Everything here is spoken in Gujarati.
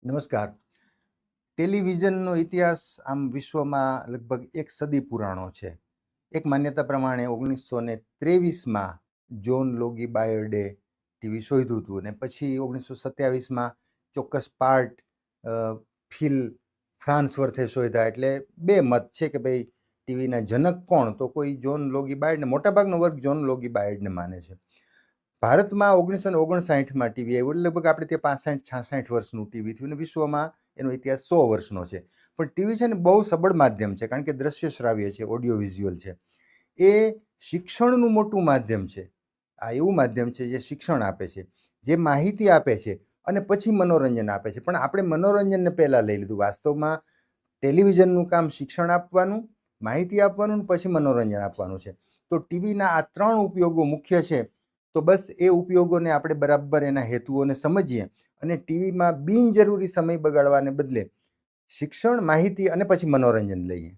નમસ્કાર. ટેલિવિઝનનો ઇતિહાસ આમ વિશ્વમાં લગભગ એક સદી પુરાણો છે. એક માન્યતા પ્રમાણે 1923માં જોન લોગી બાયર્ડે ટીવી શોધ્યું હતું અને પછી 1927માં ચોક્કસ પાર્ટ ફિલ ફ્રાન્સવર્થે શોધ્યા. એટલે બે મત છે કે ભાઈ ટીવીના જનક કોણ, તો કોઈ જોન લોગી બાયર્ડને, મોટાભાગનો વર્ગ જોન લોગી બાયર્ડને માને છે. ભારતમાં 1959માં ટીવી આવ્યું, લગભગ આપણે ત્યાં 65-66 વર્ષનું ટીવી થયું અને વિશ્વમાં એનો ઇતિહાસ 100 વર્ષનો છે. પણ ટીવી છે ને બહુ સબળ માધ્યમ છે, કારણ કે દ્રશ્ય શ્રાવ્ય છે, ઓડિયો વિઝ્યુઅલ છે. એ શિક્ષણનું મોટું માધ્યમ છે. આ એવું માધ્યમ છે જે શિક્ષણ આપે છે, જે માહિતી આપે છે અને પછી મનોરંજન આપે છે. પણ આપણે મનોરંજનને પહેલાં લઈ લીધું. વાસ્તવમાં ટેલિવિઝનનું કામ શિક્ષણ આપવાનું, માહિતી આપવાનું ને પછી મનોરંજન આપવાનું છે. તો ટીવીના આ 3 ઉપયોગો મુખ્ય છે. તો બસ એ ઉપયોગોને આપણે બરાબર એના હેતુઓને સમજીએ અને ટીવીમાં બિનજરૂરી સમય બગાડવાને બદલે શિક્ષણ, માહિતી અને પછી મનોરંજન લઈએ.